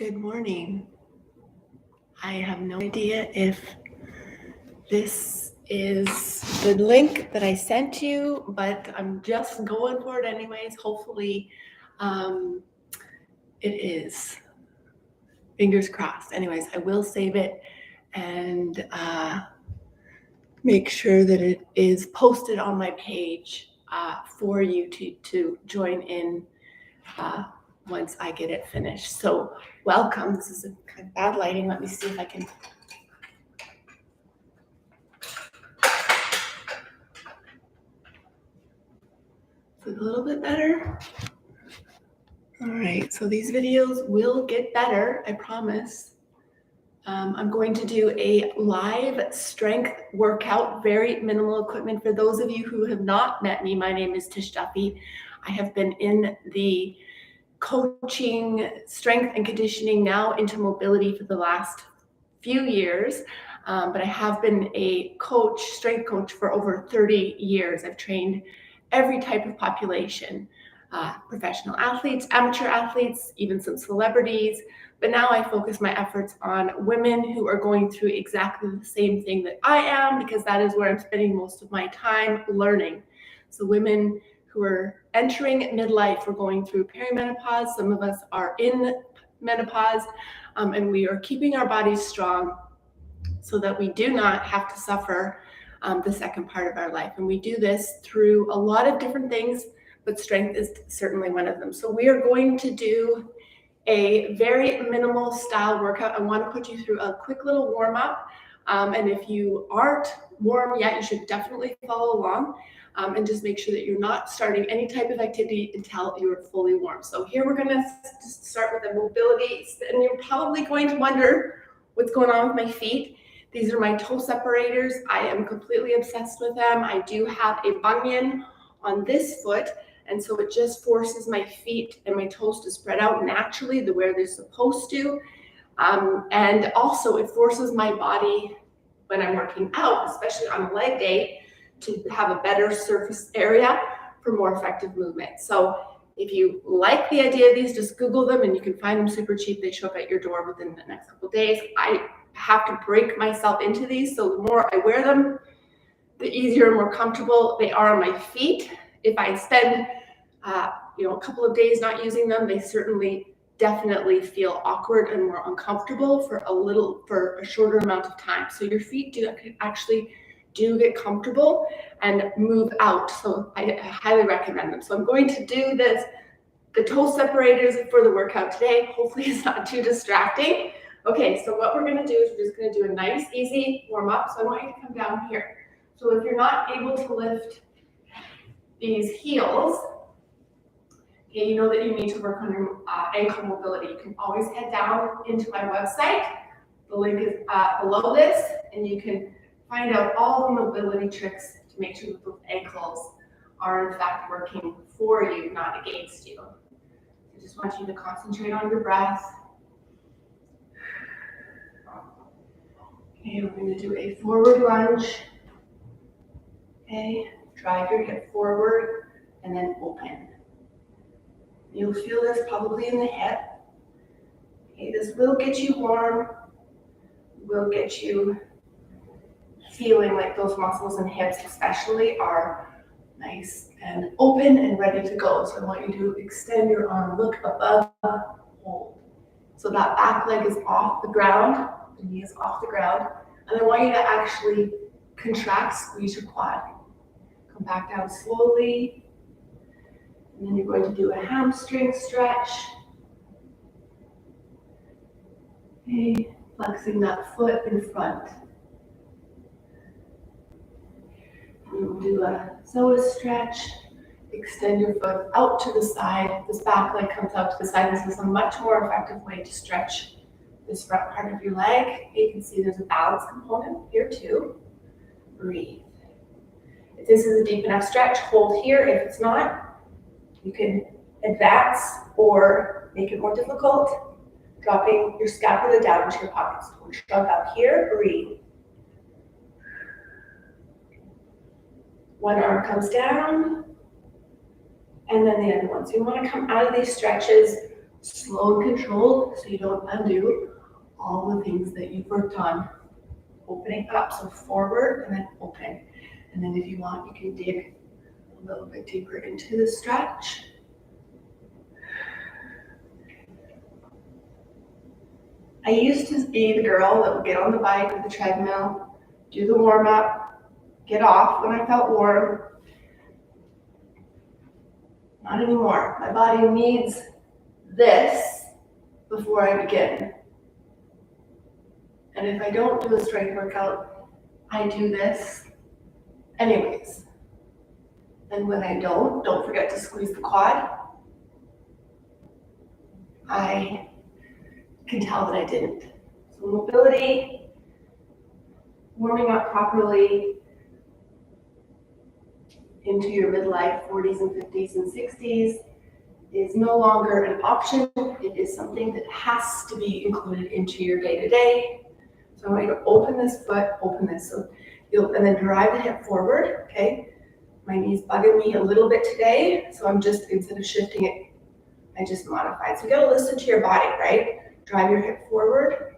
Good morning. I have no idea if this is the link that I sent you, but I'm just going for it anyways. Hopefully, it is. Fingers crossed. Anyways, I will save it and make sure that it is posted on my page for you to join in once I get it finished. So welcome. This is a kind of bad lighting. Let me see if I can. Is it a little bit better? All right, so these videos will get better, I promise. I'm going to do a live strength workout, very minimal equipment. For those of you who have not met me, my name is Tish. I have been in the coaching, strength and conditioning, now into mobility for the last few years. But I have been a coach, strength coach, for over 30 years. I've trained every type of population, professional athletes, amateur athletes, even some celebrities. But now I focus my efforts on women who are going through exactly the same thing that I am, because that is where I'm spending most of my time learning. So women who are entering midlife or going through perimenopause. Some of us are in menopause, and we are keeping our bodies strong so that we do not have to suffer the second part of our life. And we do this through a lot of different things, but strength is certainly one of them. So we are going to do a very minimal style workout. I want to put you through a quick little warm up. And if you aren't warm yet, you should definitely follow along, and just make sure that you're not starting any type of activity until you're fully warm. So here we're going to start with the mobility. And you're probably going to wonder what's going on with my feet. These are my toe separators. I am completely obsessed with them. I do have a bunion on this foot, and so it just forces my feet and my toes to spread out naturally the way they're supposed to. And also it forces my body when I'm working out, especially on a leg day, to have a better surface area for more effective movement. So if you like the idea of these, just Google them and you can find them super cheap. They show up at your door within the next couple of days. I have to break myself into these, so the more I wear them, the easier and more comfortable they are on my feet. If I spend a couple of days not using them, they definitely feel awkward and more uncomfortable for a shorter amount of time. So your feet actually get comfortable and move out. So I highly recommend them. So I'm going to do the toe separators for the workout today. Hopefully it's not too distracting. Okay, so what we're going to do is we're just going to do a nice, easy warm up. So I want you to come down here. So if you're not able to lift these heels, okay, you know that you need to work on your ankle mobility. You can always head down into my website. The link is below this, and you can find out all the mobility tricks to make sure that those ankles are in fact working for you, not against you. I just want you to concentrate on your breath. Okay, we're going to do a forward lunge. Okay, drive your hip forward and then open. You'll feel this probably in the hip. Okay, this will get you warm, will get you feeling like those muscles and hips especially are nice and open and ready to go. So I want you to extend your arm, look above, hold. So that back leg is off the ground, the knee is off the ground, and I want you to actually contract, squeeze your quad. Come back down slowly, and then you're going to do a hamstring stretch. Okay, flexing that foot in front. And we'll do a psoas stretch. Extend your foot out to the side. This back leg comes out to the side. This is a much more effective way to stretch this front part of your leg. You can see there's a balance component here too. Breathe. If this is a deep enough stretch, hold here. If it's not, you can advance or make it more difficult, dropping your scapula down into your pockets. So shrug out here, breathe. One arm comes down, and then the other one. So you want to come out of these stretches slow and controlled so you don't undo all the things that you've worked on. Opening up, so forward and then open. And then if you want, you can dig a little bit deeper into the stretch. I used to be the girl that would get on the bike or the treadmill, do the warm up, get off when I felt warm. Not anymore. My body needs this before I begin. And if I don't do a strength workout, I do this anyways. And when I don't forget to squeeze the quad. I can tell that I didn't. So mobility, warming up properly into your midlife 40s and 50s and 60s is no longer an option. It is something that has to be included into your day-to-day. So I'm going to open this foot, open this. So and then drive the hip forward, okay? My knee's bugging me a little bit today, so I'm just, instead of shifting it, I just modified. So you gotta listen to your body, right? Drive your hip forward,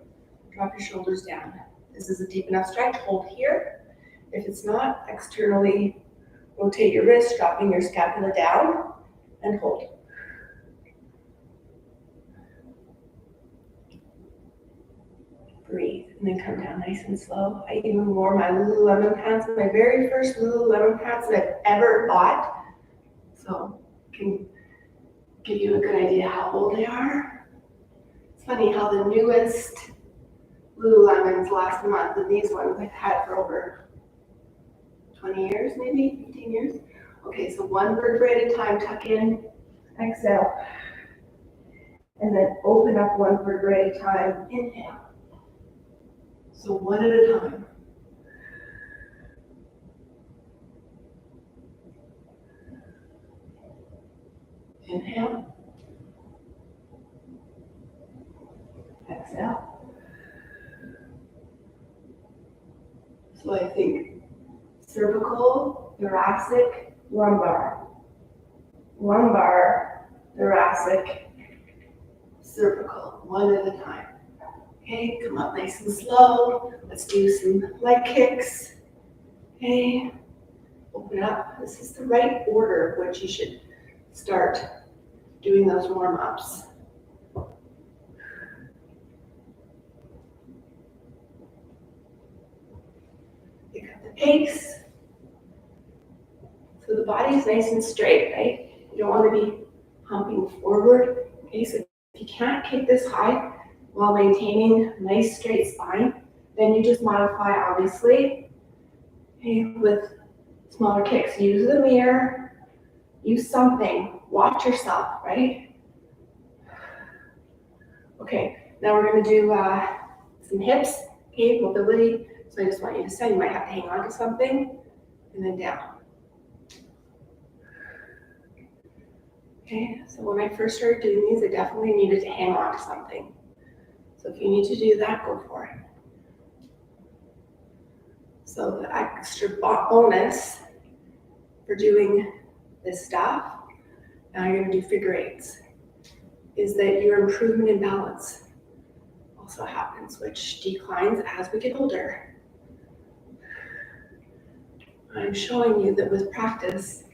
drop your shoulders down. This is a deep enough stretch, hold here. If it's not, externally rotate your wrist, dropping your scapula down, and hold. Breathe, and then come down nice and slow. I even wore my Lululemon pants, my very first Lululemon pants that I've ever bought. So can give you a good idea how old they are. It's funny how the newest Lululemons last a month, and these ones I've had for over 20 years, maybe 15 years. Okay, so one vertebrae at a time, tuck in, exhale. And then open up one vertebrae at a time, inhale. So one at a time. Inhale. Exhale. So I think cervical, thoracic, lumbar. Lumbar, thoracic, cervical, one at a time. Okay, come up nice and slow. Let's do some leg kicks. Okay, open up. This is the right order of which you should start doing those warm-ups. Pick up the pace. So the body's nice and straight, right? You don't want to be humping forward. Okay, so if you can't kick this high while maintaining a nice straight spine, then you just modify, obviously, okay, with smaller kicks. Use the mirror, use something, watch yourself, right? Okay, now we're going to do some hips, okay, mobility. So I just want you to stand. You might have to hang on to something, and then down. Okay, so when I first started doing these, I definitely needed to hang on to something. So if you need to do that, go for it. So the extra bonus for doing this stuff, now you're going to do figure eights, is that your improvement in balance also happens, which declines as we get older. I'm showing you that with practice,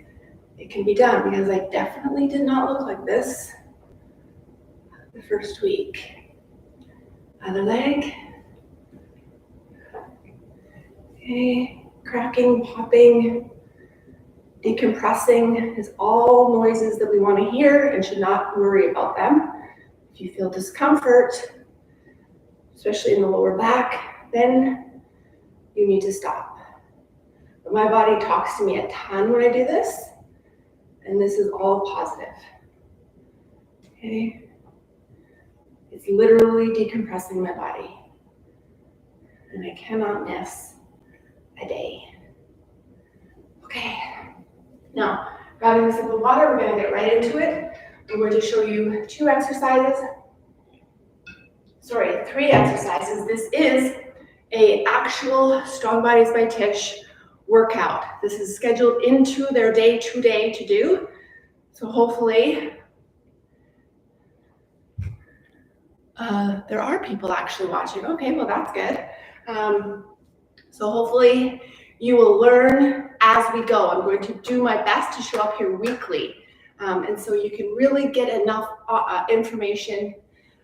it can be done, because I definitely did not look like this the first week. Other leg. Okay, cracking, popping, decompressing is all noises that we want to hear and should not worry about them. If you feel discomfort, especially in the lower back, then you need to stop. But my body talks to me a ton when I do this, and this is all positive. Okay. It's literally decompressing my body. And I cannot miss a day. Okay. Now, grabbing a sip of water, we're going to get right into it. I'm going to show you three exercises. This is a actual Strong Bodies by Tish workout. This is scheduled into their day today to do. So hopefully There are people actually watching. Okay, well, that's good. So hopefully you will learn as we go. I'm going to do my best to show up here weekly. And so you can really get enough information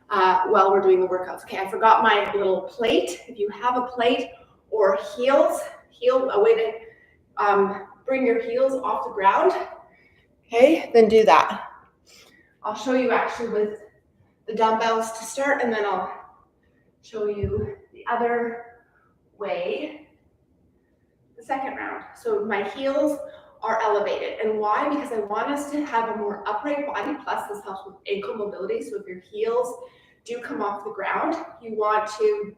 while we're doing the workouts. Okay, I forgot my little plate. If you have a plate or heels, a way to bring your heels off the ground, okay, then do that. I'll show you actually with the dumbbells to start, and then I'll show you the other way, the second round. So my heels are elevated. And why? Because I want us to have a more upright body, plus this helps with ankle mobility. So if your heels do come off the ground, you want to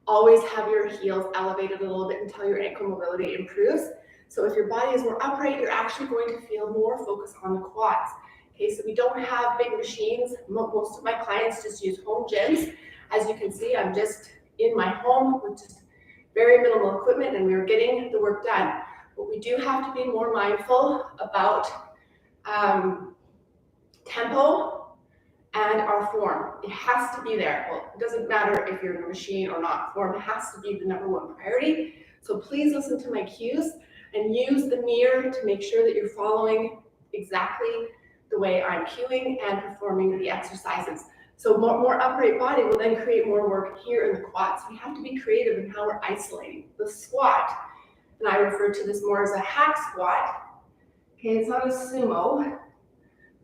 always have your heels elevated a little bit until your ankle mobility improves. So if your body is more upright, you're actually going to feel more focus on the quads. Okay, so we don't have big machines. Most of my clients just use home gyms. As you can see, I'm just in my home with just very minimal equipment, and we're getting the work done. But we do have to be more mindful about tempo and our form. It has to be there. Well, it doesn't matter if you're in a machine or not. Form has to be the #1 priority. So please listen to my cues and use the mirror to make sure that you're following exactly the way I'm cueing and performing the exercises. So more upright body will then create more work here in the quads. We have to be creative in how we're isolating. The squat, and I refer to this more as a hack squat. Okay, it's not a sumo,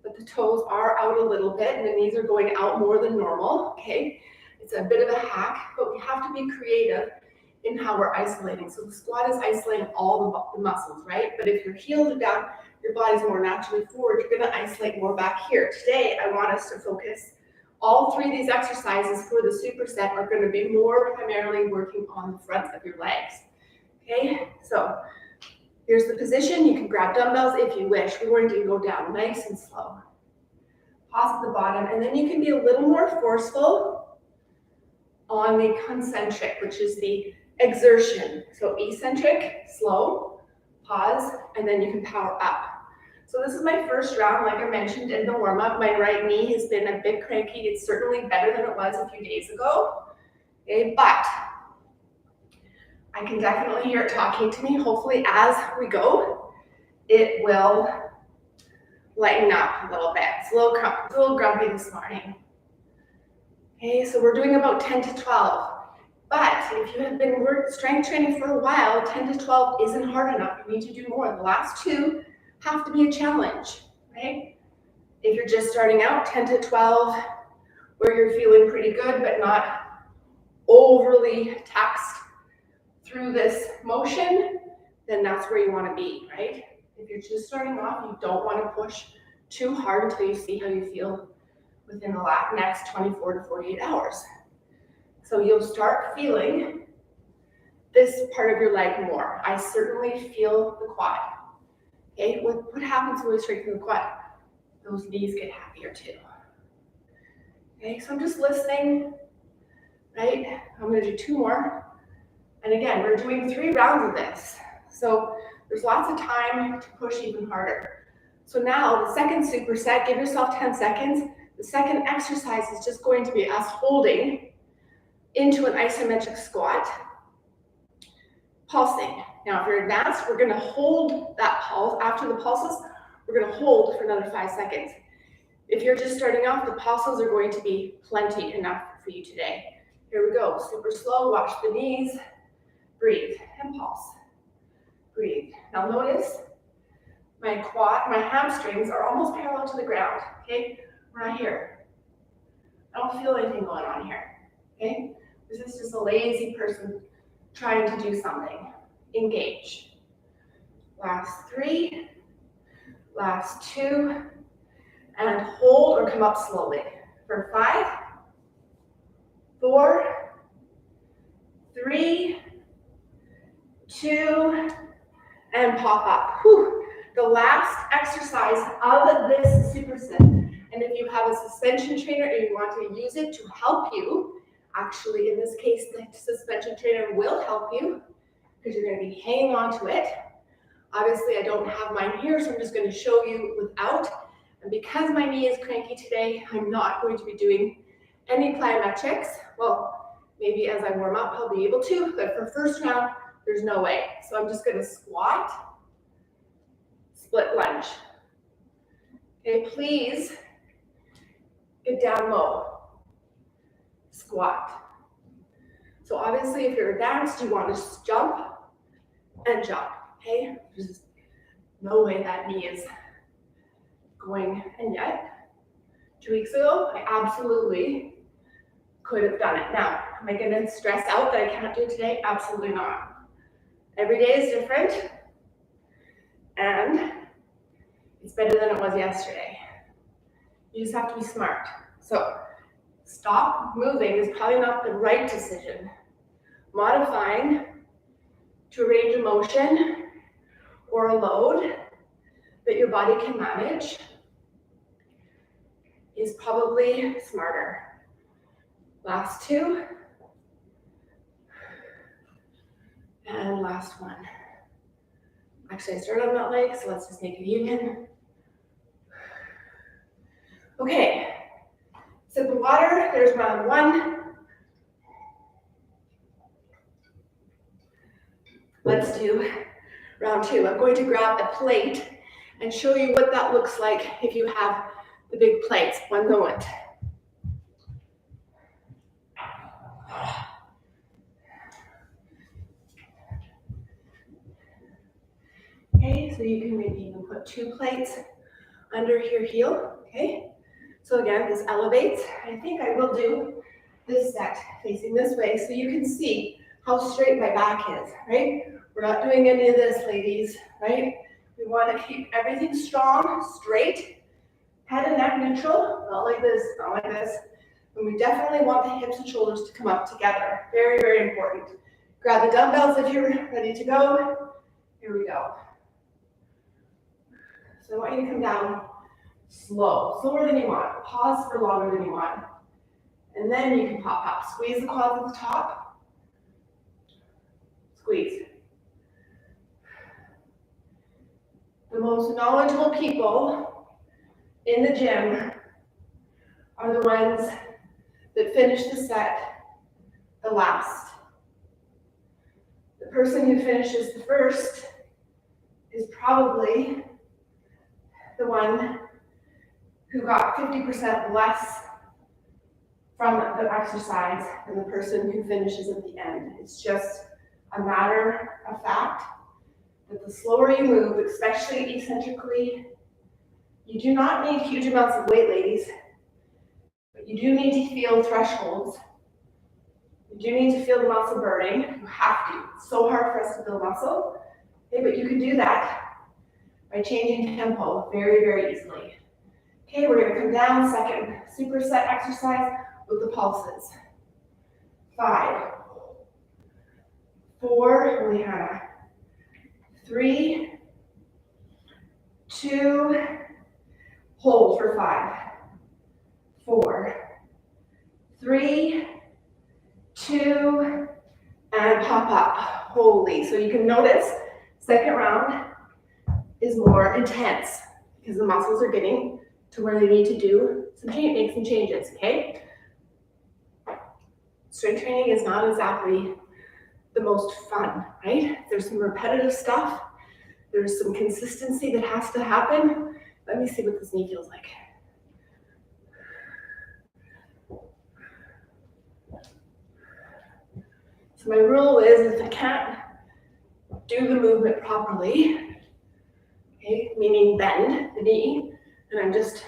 but the toes are out a little bit and the knees are going out more than normal. Okay, it's a bit of a hack, but we have to be creative in how we're isolating. So the squat is isolating all the muscles, right? But if your heels are down, your body's more naturally forward, you're gonna isolate more back here. Today, I want us to focus. All three of these exercises for the superset are going to be more primarily working on the front of your legs. Okay, so here's the position. You can grab dumbbells if you wish. We're going to go down nice and slow. Pause at the bottom, and then you can be a little more forceful on the concentric, which is the exertion. So eccentric, slow, pause, and then you can power up. So this is my first round, like I mentioned in the warm-up. My right knee has been a bit cranky. It's certainly better than it was a few days ago, okay, but I can definitely hear it talking to me. Hopefully as we go, it will lighten up a little bit. It's a little grumpy this morning. Okay, so we're doing about 10 to 12. But if you have been strength training for a while, 10 to 12 isn't hard enough. You need to do more. The last two have to be a challenge, right? If you're just starting out, 10 to 12, where you're feeling pretty good, but not overly taxed through this motion, then that's where you want to be, right? If you're just starting off, you don't want to push too hard until you see how you feel within the next 24 to 48 hours. So you'll start feeling this part of your leg more. I certainly feel the quad. Okay, what happens when we strengthen the quad? Those knees get happier too. Okay, so I'm just listening, right? I'm gonna do 2 more. And again, we're doing 3 rounds of this. So there's lots of time to push even harder. So now the second superset, give yourself 10 seconds. The second exercise is just going to be us holding into an isometric squat, pulsing. Now, if you're advanced, we're gonna hold that pulse. After the pulses, we're gonna hold for another 5 seconds. If you're just starting off, the pulses are going to be plenty enough for you today. Here we go, super slow, watch the knees, breathe, and pulse. Breathe. Now notice my hamstrings are almost parallel to the ground, okay? We're not here. I don't feel anything going on here, okay? This is just a lazy person trying to do something. Engage. Last 3, last 2, and hold or come up slowly. For 5, 4, 3, 2, and pop up. Whew. The last exercise of this superset. And if you have a suspension trainer and you want to use it to help you, actually in this case, the suspension trainer will help you because you're going to be hanging on to it. Obviously, I don't have mine here, so I'm just going to show you without. And because my knee is cranky today, I'm not going to be doing any plyometrics, well, maybe as I warm up, I'll be able to, but for first round, there's no way. So I'm just gonna squat, split lunge. Okay, please get down low, squat. So obviously if you're advanced, you want to just jump and jump, okay? There's no way that knee is going, and yet, 2 weeks ago, I absolutely could have done it. Now, am I gonna stress out that I can't do it today? Absolutely not. Every day is different, and it's better than it was yesterday. You just have to be smart. So, stop moving is probably not the right decision. Modifying to a range of motion or a load that your body can manage is probably smarter. Last 2. And last 1. Actually, I started on that leg, so let's just make it even. Okay, sip of water, there's round 1. Let's do round 2. I'm going to grab a plate and show you what that looks like if you have the big plates. One moment. Okay, so you can maybe even put 2 plates under your heel, okay? So again, this elevates. I think I will do this set facing this way so you can see how straight my back is, right? We're not doing any of this, ladies, right? We want to keep everything strong, straight, head and neck neutral, not like this, not like this. And we definitely want the hips and shoulders to come up together. Very, very important. Grab the dumbbells if you're ready to go. Here we go. So I want you to come down slow, slower than you want. Pause for longer than you want. And then you can pop up. Squeeze the quads at the top. Squeeze. The most knowledgeable people in the gym are the ones that finish the set the last. The person who finishes the first is probably the one who got 50% less from the exercise than the person who finishes at the end. It's just a matter of fact that the slower you move, especially eccentrically, you do not need huge amounts of weight, ladies, but you do need to feel thresholds. You do need to feel the muscle burning. You have to. It's so hard for us to build muscle, okay, but you can do that by changing tempo very, very easily. Okay, we're gonna come down, second superset exercise with the pulses. 5, 4, really high. 3, 2, hold for 5, 4, 3, 2, and pop up. Holy, so you can notice second round is more intense because the muscles are getting to where they need to do make some changes, okay? Strength training is not exactly the most fun, right? There's some repetitive stuff. There's some consistency that has to happen. Let me see what this knee feels like. So my rule is if I can't do the movement properly, okay, meaning bend the knee, and I'm just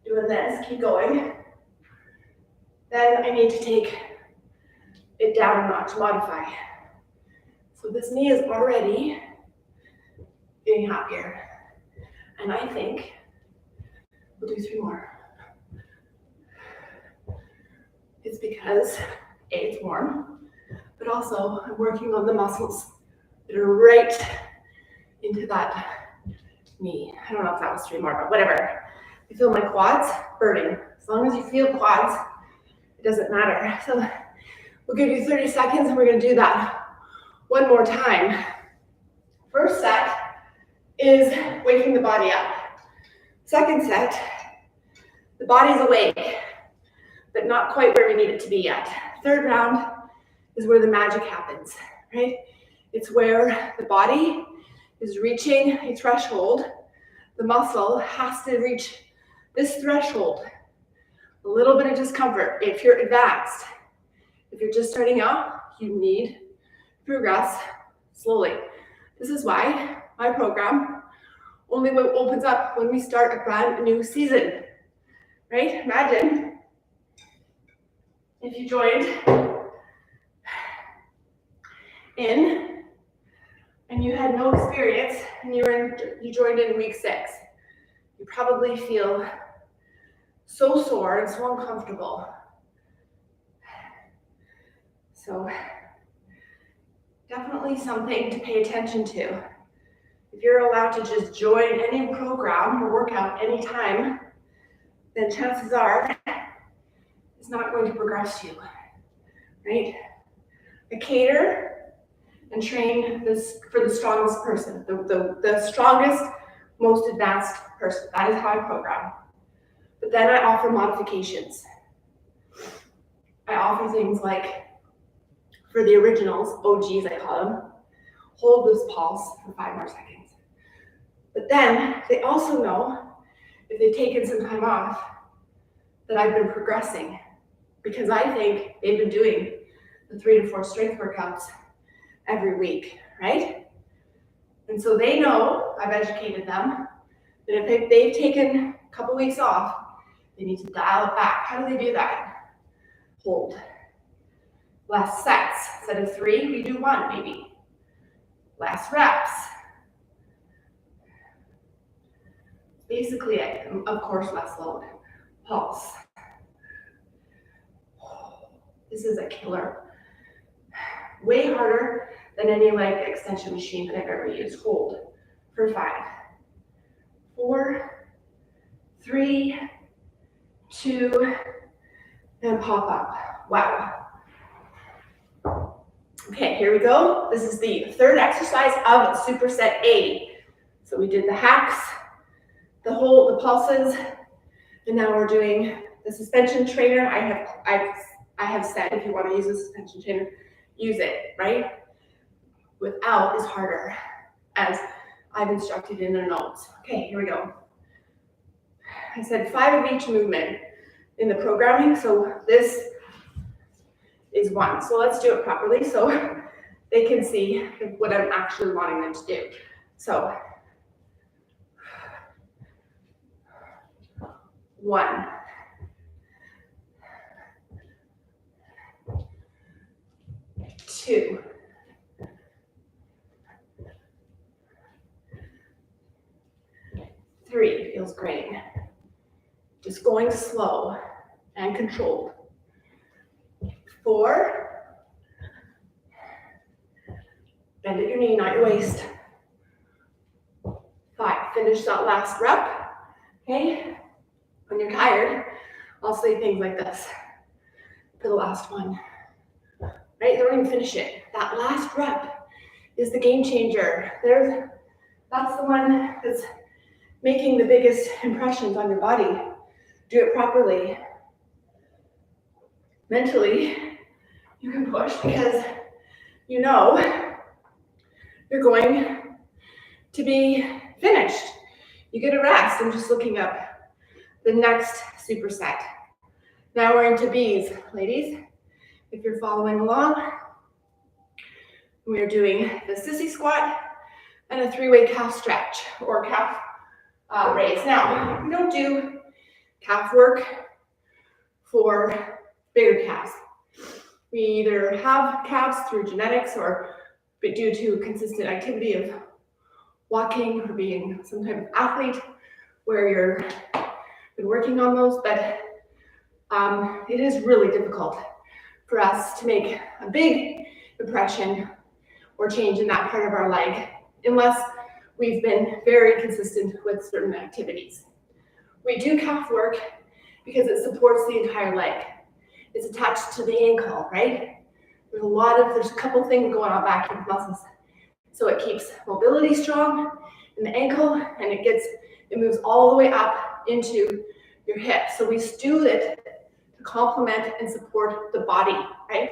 doing this, keep going, then I need to take it down a notch, modify. So this knee is already getting happier. And I think we'll do 3 more. It's because A, it's warm, but also I'm working on the muscles that are right into that knee. I don't know if that was 3 more, but whatever. I feel my quads burning. As long as you feel quads, it doesn't matter. So we'll give you 30 seconds and we're gonna do that 1 more time. First set is waking the body up. Second set, the body's awake, but not quite where we need it to be yet. Third round is where the magic happens, right? It's where the body is reaching a threshold. The muscle has to reach this threshold. A little bit of discomfort. If you're advanced, if you're just starting out, you need to progress slowly. This is why my program only opens up when we start a brand new season, right? Imagine if you joined in and you had no experience and you joined in week 6. You probably feel so sore and so uncomfortable. So definitely something to pay attention to. If you're allowed to just join any program or workout anytime, then chances are it's not going to progress you, right? I cater and train this for the strongest person, the strongest, most advanced person. That is how I program. But then I offer modifications. I offer things like, for the originals, OGs I call them, hold this pulse for 5 more seconds. But then they also know, if they've taken some time off, that I've been progressing, because I think they've been doing the 3 to 4 strength workouts every week, right? And so they know, I've educated them, that if they've taken a couple weeks off, they need to dial it back. How do they do that? Hold. Less sets. Instead of 3, we do 1 maybe. Less reps. Basically it. Of course, less load. Pulse. This is a killer. Way harder than any leg extension machine that I've ever used. Hold for 5, 4, 3, 2, and pop up. Wow. Okay, here we go. This is the 3rd exercise of superset A. So we did the hacks, the pulses, and now we're doing the suspension trainer. I have said, if you want to use a suspension trainer, use it, right? Without is harder, as I've instructed in the notes. Okay, here we go. I said 5 of each movement in the programming, so this is 1. So let's do it properly so they can see what I'm actually wanting them to do. So 1, 2, 3, feels great. Just going slow and controlled. 4, bend at your knee, not your waist. 5, finish that last rep, okay? When you're tired, I'll say things like this for the last one, right? Don't even finish it. That last rep is the game changer. That's the one that's making the biggest impressions on your body. Do it properly. Mentally, you can push because you know you're going to be finished. You get a rest. I'm just looking up the next superset. Now we're into B's, ladies. If you're following along, we're doing the sissy squat and a 3-way calf stretch or calf raise. Now, we don't do calf work for bigger calves. We either have calves through genetics or due to consistent activity of walking or being some type of athlete where you're been working on those, but it is really difficult for us to make a big impression or change in that part of our leg unless we've been very consistent with certain activities. We do calf work because it supports the entire leg. It's attached to the ankle, right? There's a couple things going on back here with muscles. So it keeps mobility strong in the ankle and it moves all the way up into your hip. So we do it to complement and support the body, right?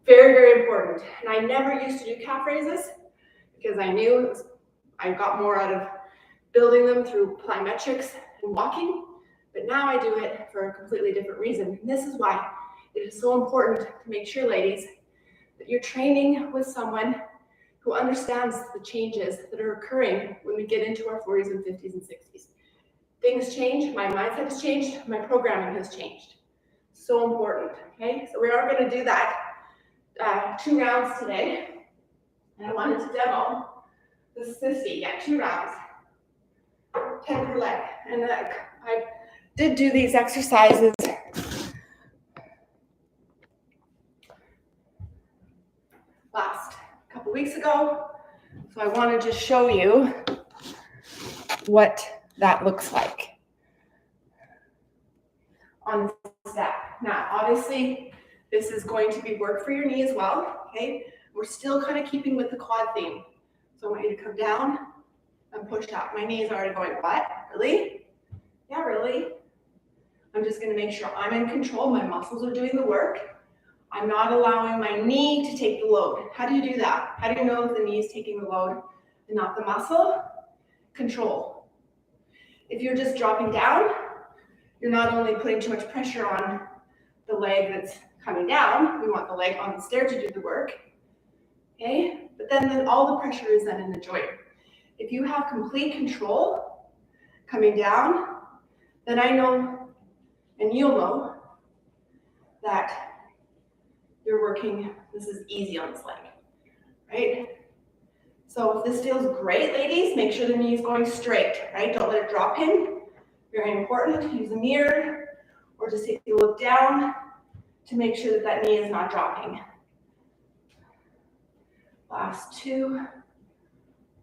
Very, very important. And I never used to do calf raises because I knew I got more out of building them through plyometrics and walking, but now I do it for a completely different reason. And this is why it is so important to make sure, ladies, that you're training with someone who understands the changes that are occurring when we get into our 40s and 50s and 60s. Things change, my mindset has changed, my programming has changed. So important, okay? So we are gonna do that 2 rounds today. And I wanted to demo this 50, 2 rounds, 10 per leg. And I did do these exercises last couple weeks ago. So I want to just show you what that looks like on the step. Now, obviously, this is going to be work for your knee as well, okay? We're still kind of keeping with the quad theme. So I want you to come down and push up. My knee is already going, what? Really? Yeah, really? I'm just going to make sure I'm in control. My muscles are doing the work. I'm not allowing my knee to take the load. How do you do that? How do you know if the knee is taking the load and not the muscle? Control. If you're just dropping down, you're not only putting too much pressure on the leg that's coming down, we want the leg on the stair to do the work, okay? But then all the pressure is then in the joint. If you have complete control coming down, then I know, and you'll know, that you're working, this is easy on this leg, right? So if this feels great, ladies, make sure the knee is going straight, right? Don't let it drop in. Very important. Use a mirror or just take a look down to make sure that that knee is not dropping. Last 2.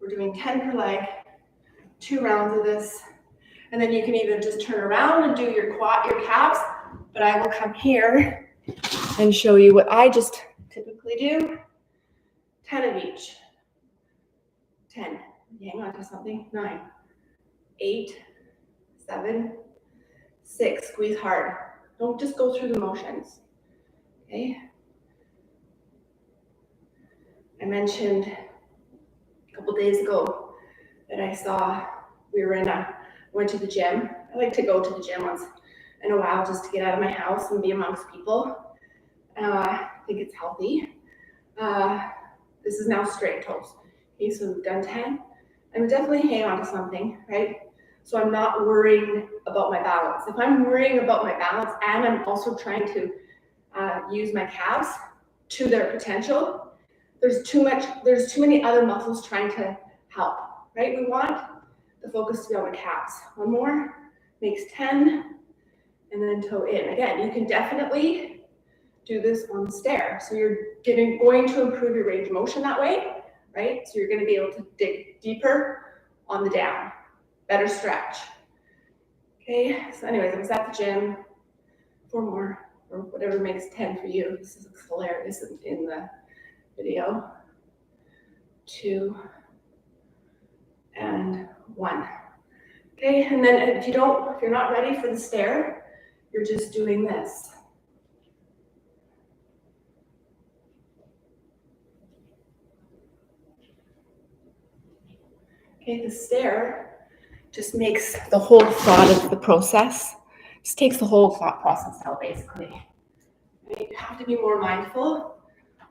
We're doing 10 per leg, 2 rounds of this. And then you can either just turn around and do your calves, but I will come here and show you what I just typically do. 10 of each. 10. Hang on to something. 9, 8, 7, 6. Squeeze hard. Don't just go through the motions. Okay. I mentioned a couple days ago that went to the gym. I like to go to the gym once in a while just to get out of my house and be amongst people. I think it's healthy. This is now straight toes. Okay, so we've done 10. I'm definitely hang on to something, right? So I'm not worrying about my balance. If I'm worrying about my balance and I'm also trying to use my calves to their potential, there's too many other muscles trying to help, right? We want the focus to be on the calves. 1 more, makes 10, and then toe in. Again, you can definitely do this on the stair. So you're going to improve your range of motion that way, right? So you're going to be able to dig deeper on the down, better stretch. Okay, so anyways, I was at the gym. 4 more, or whatever makes 10 for you. This is hilarious in the video. 2 and 1. Okay, and then if you're not ready for the stair, you're just doing this. Okay, the stair just makes the whole thought of the process, just takes the whole thought process out, basically. You have to be more mindful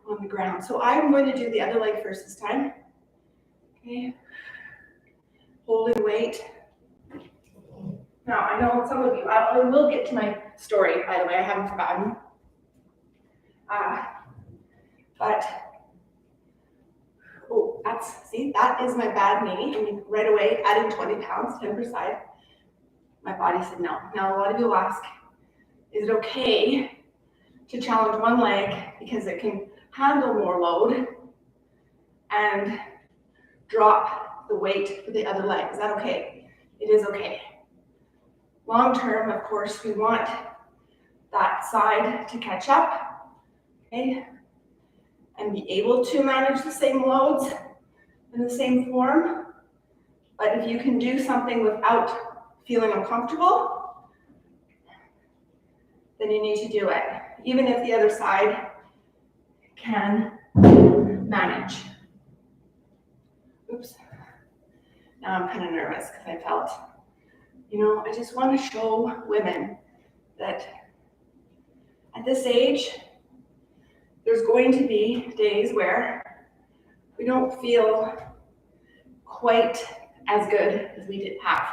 on the ground. So I'm going to do the other leg first this time. Okay, holding weight. Now, I know some of you, I will get to my story, by the way, I haven't forgotten. That is my bad knee. I mean, right away, adding 20 pounds, 10 per side. My body said no. Now, a lot of you will ask, is it okay to challenge one leg because it can handle more load and drop the weight for the other leg? Is that okay? It is okay. Long term, of course, we want that side to catch up, okay, and be able to manage the same loads in the same form. But if you can do something without feeling uncomfortable, then you need to do it, even if the other side can manage. Oops. Now I'm kind of nervous because I felt, I just want to show women that at this age, there's going to be days where we don't feel quite as good as we did have.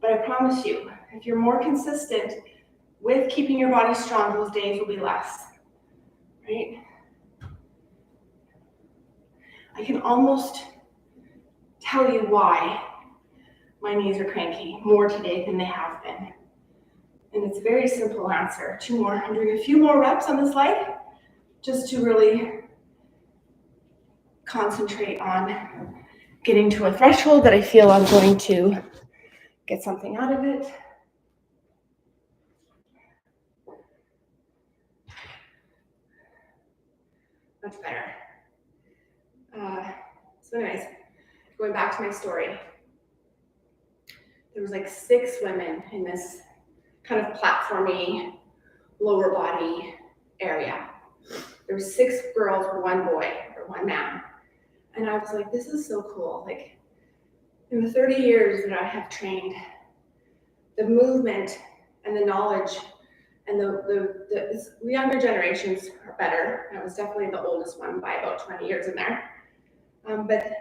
But I promise you, if you're more consistent with keeping your body strong, those days will be less, right? I can almost tell you why my knees are cranky more today than they have been. And it's a very simple answer. I'm doing a few more reps on this leg just to really concentrate on getting to a threshold that I feel I'm going to get something out of it. Much better. So anyways, going back to my story, there was like 6 women in this kind of platformy lower body area. There were 6 girls, 1 boy, or 1 man. And I was like, this is so cool. Like, in the 30 years that I have trained, the movement and the knowledge and the younger generations are better. I was definitely the oldest one by about 20 years in there. But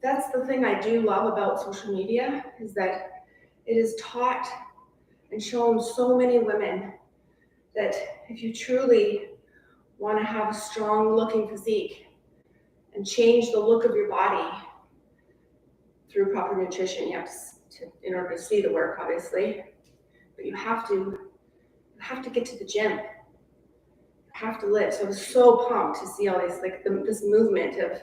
that's the thing I do love about social media, is that it is taught and shown so many women that if you truly want to have a strong looking physique and change the look of your body through proper nutrition, you have to in order to see the work, obviously, but you have to get to the gym. You have to lift. So I was so pumped to see all these, like this movement of,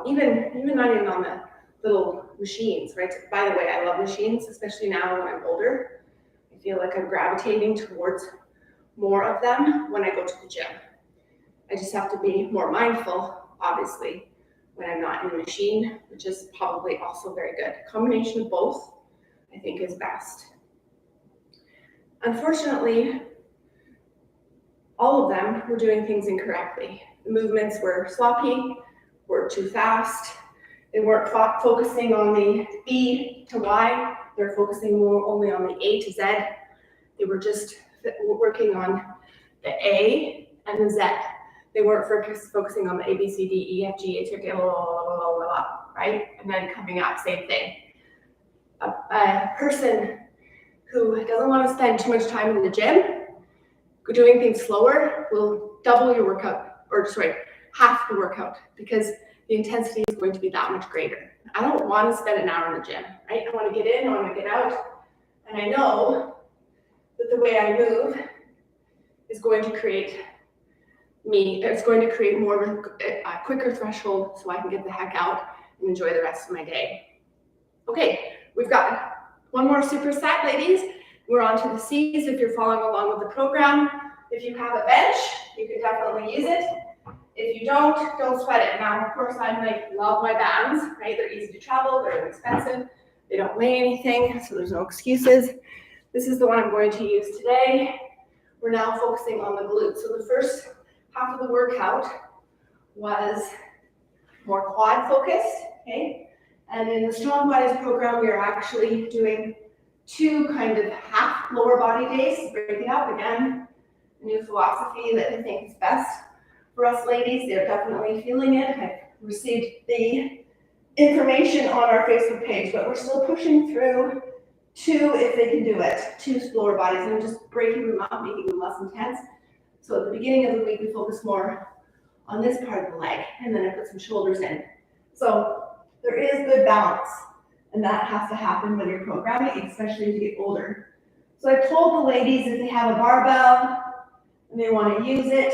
even not even on the little machines, right? By the way, I love machines, especially now when I'm older. I feel like I'm gravitating towards more of them when I go to the gym. I just have to be more mindful, obviously, when I'm not in the machine, which is probably also very good. A combination of both, I think, is best. Unfortunately, all of them were doing things incorrectly. The movements were sloppy, were too fast. They weren't focusing on the E to Y. They're focusing more only on the A to Z. They were just working on the A and the Z. They weren't focusing on the A, B, C, D, E, F, G, H, I, J, right? And then coming up, same thing. A person who doesn't want to spend too much time in the gym, doing things slower, will double your workout, half the workout, because the intensity is going to be that much greater. I don't want to spend an hour in the gym, right? I want to get in, I want to get out, and I know that the way I move is going to create more of a quicker threshold so I can get the heck out and enjoy the rest of my day. Okay, we've got one more superset, ladies. We're on to the C's if you're following along with the program. If you have a bench, you can definitely use it. If you don't sweat it. Now, of course, I love my bands, right? They're easy to travel, they're inexpensive, they don't weigh anything, so there's no excuses. This is the one I'm going to use today. We're now focusing on the glutes. So the first half of the workout was more quad focused, okay? And in the Strong Bodies program, we are actually doing 2 kind of half lower body days, breaking up again, a new philosophy that I think is best for us ladies. They're definitely feeling it. I've received the information on our Facebook page, but we're still pushing through 2 if they can do it, 2 lower bodies, and I'm just breaking them up, making them less intense. So at the beginning of the week, we focus more on this part of the leg, and then I put some shoulders in. So there is good balance, and that has to happen when you're programming, especially as you get older. So I told the ladies if they have a barbell and they want to use it,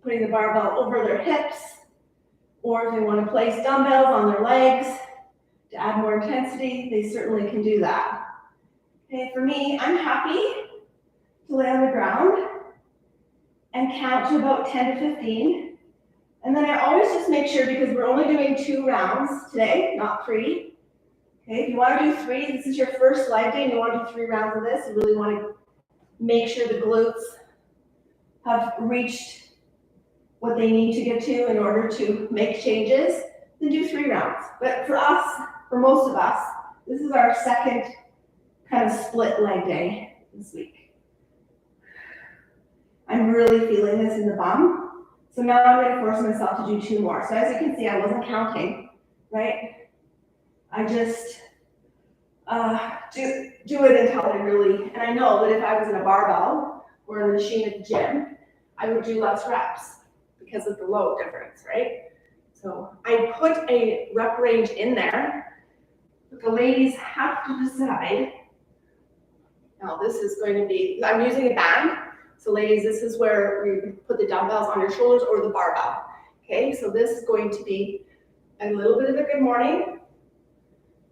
putting the barbell over their hips, or if they want to place dumbbells on their legs to add more intensity, they certainly can do that. Okay, for me, I'm happy to lay on the ground and count to about 10 to 15. And then I always just make sure, because we're only doing 2 rounds today, not 3. Okay, if you want to do 3, this is your first live day and you want to do 3 rounds of this, you really want to make sure the glutes have reached what they need to get to in order to make changes, then do 3 rounds. But for us, for most of us, this is our second kind of split leg day this week. I'm really feeling this in the bum. So now I'm going to force myself to do 2 more. So as you can see, I wasn't counting, right? I just do it until I really, and I know that if I was in a barbell or a machine at the gym, I would do less reps because of the load difference, right? So I put a rep range in there, but the ladies have to decide. Now this is going to be, I'm using a band. So ladies, this is where we put the dumbbells on your shoulders or the barbell. Okay, so this is going to be a little bit of a good morning.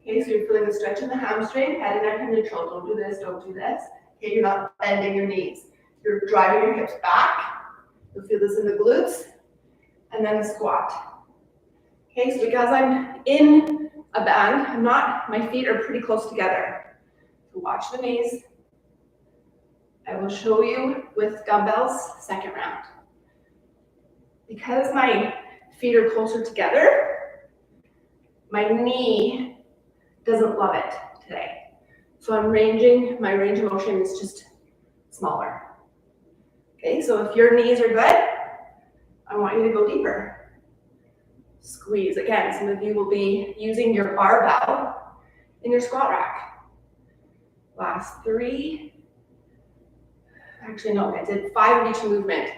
Okay, so you're feeling the stretch in the hamstring, head and neck in neutral. Don't do this, don't do this. Okay, you're not bending your knees. You're driving your hips back. You'll feel this in the glutes. And then the squat. Okay, so because I'm in a band, my feet are pretty close together. So watch the knees. I will show you with dumbbells, second round. Because my feet are closer together, my knee doesn't love it today. So my range of motion is just smaller. Okay, so if your knees are good, I want you to go deeper. Squeeze. Again, some of you will be using your barbell in your squat rack. Last 3. Actually, no, I did 5 of each movement.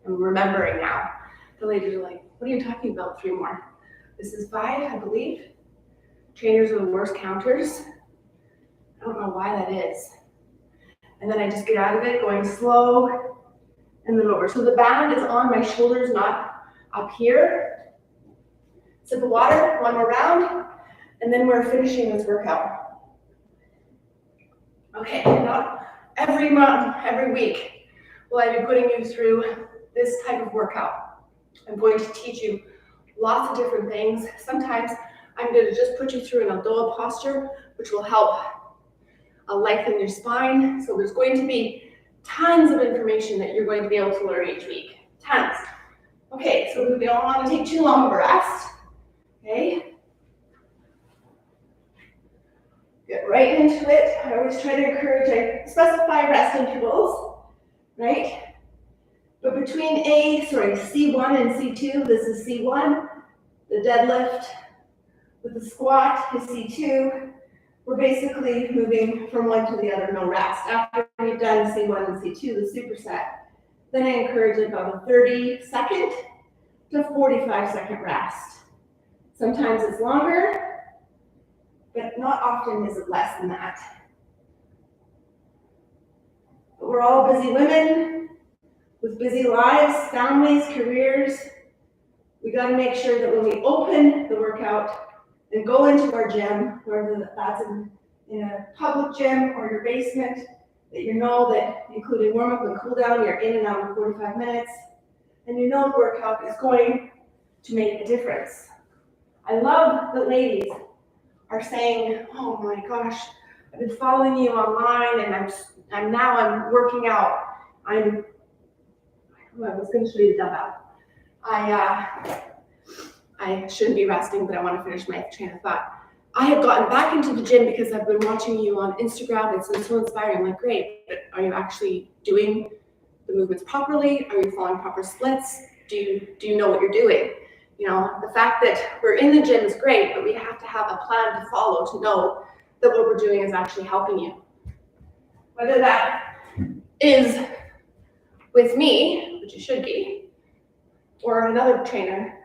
I'm remembering now. The ladies are like, what are you talking about? 3 more. This is 5, I believe. Trainers are the worst counters. I don't know why that is. And then I just get out of it, going slow, and then over. So the band is on my shoulders, not up here. Sip of water, 1 more round, and then we're finishing this workout. Okay, not every month, every week will I be putting you through this type of workout. I'm going to teach you lots of different things. Sometimes I'm going to just put you through an Aldoa posture, which will help lengthen your spine. So there's going to be tons of information that you're going to be able to learn each week. Tons. Okay, so we don't want to take too long of a rest. Okay. Get right into it. I always try to encourage, I specify rest intervals, right? But between C1 and C2, this is C1, the deadlift with the squat is C2. We're basically moving from one to the other, no rest. After we've done C1 and C2, the superset, then I encourage about a 30-second to 45-second rest. Sometimes it's longer, but not often is it less than that. But we're all busy women with busy lives, families, careers. We got to make sure that when we open the workout and go into our gym, whether that's in a public gym or your basement, that you know that including warm-up and cool-down, you're in and out in 45 minutes, and you know the workout is going to make a difference. I love that ladies are saying, oh my gosh, I've been following you online and I'm working out. I was going to show you the dumbbell. I shouldn't be resting, but I want to finish my train of thought. I have gotten back into the gym because I've been watching you on Instagram. It's been so inspiring. I'm like, great, but are you actually doing the movements properly? Are you following proper splits? Do you know what you're doing? You know, the fact that we're in the gym is great, but we have to have a plan to follow to know that what we're doing is actually helping you. Whether that is with me, which it should be, or another trainer,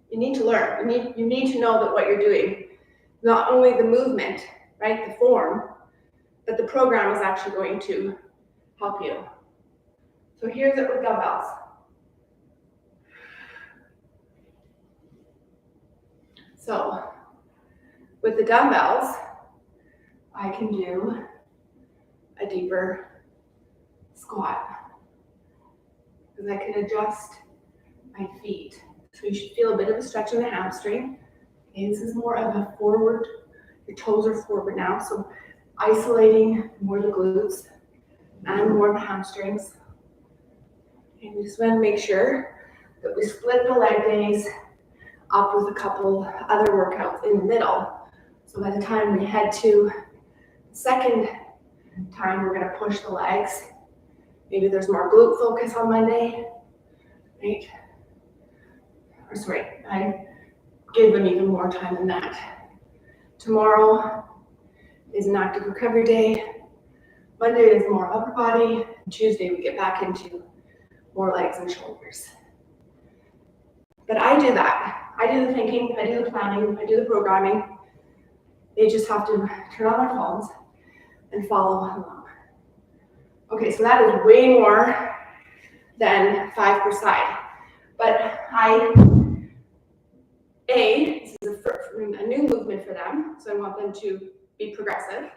you need to learn. You need to know that what you're doing, not only the movement, right, the form, but the program is actually going to help you. So here's it with dumbbells. So with the dumbbells, I can do a deeper squat because I can adjust my feet. So you should feel a bit of a stretch in the hamstring. Okay, this is more of a forward, your toes are forward now. So isolating more the glutes and more the hamstrings. And we just want to make sure that we split the leg days up with a couple other workouts in the middle. So by the time we head to the second time, we're going to push the legs. Maybe there's more glute focus on Monday, right? Or sorry, I gave them even more time than that. Tomorrow is an active recovery day. Monday is more upper body. Tuesday we get back into more legs and shoulders. But I do that. I do the thinking, I do the planning, I do the programming. They just have to turn on their phones and follow along. Okay, so that is way more than 5 per side. But this is a new movement for them, so I want them to be progressive.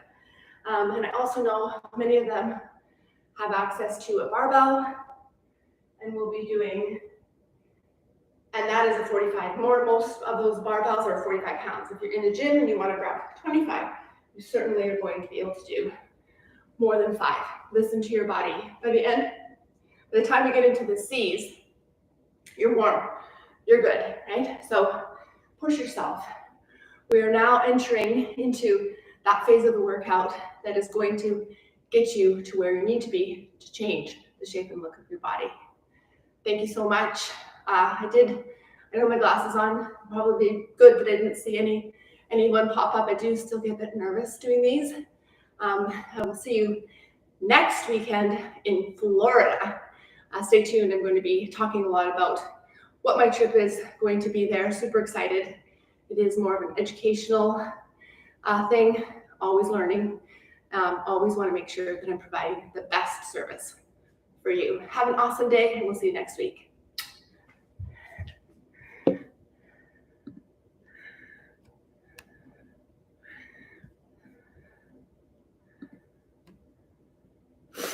And I also know many of them have access to a barbell, and we'll be doing, and that is a 45. Most of those barbells are 45 pounds. If you're in the gym and you want to grab 25, you certainly are going to be able to do more than 5. Listen to your body. By the time you get into the C's, you're warm, you're good, right? So push yourself. We are now entering into that phase of the workout that is going to get you to where you need to be to change the shape and look of your body. Thank you so much. I got my glasses on, probably good that I didn't see anyone pop up. I do still get a bit nervous doing these. I will see you next weekend in Florida. Stay tuned. I'm going to be talking a lot about what my trip is going to be there. Super excited. It is more of an educational thing, always learning. Always want to make sure that I'm providing the best service for you. Have an awesome day, and we'll see you next week.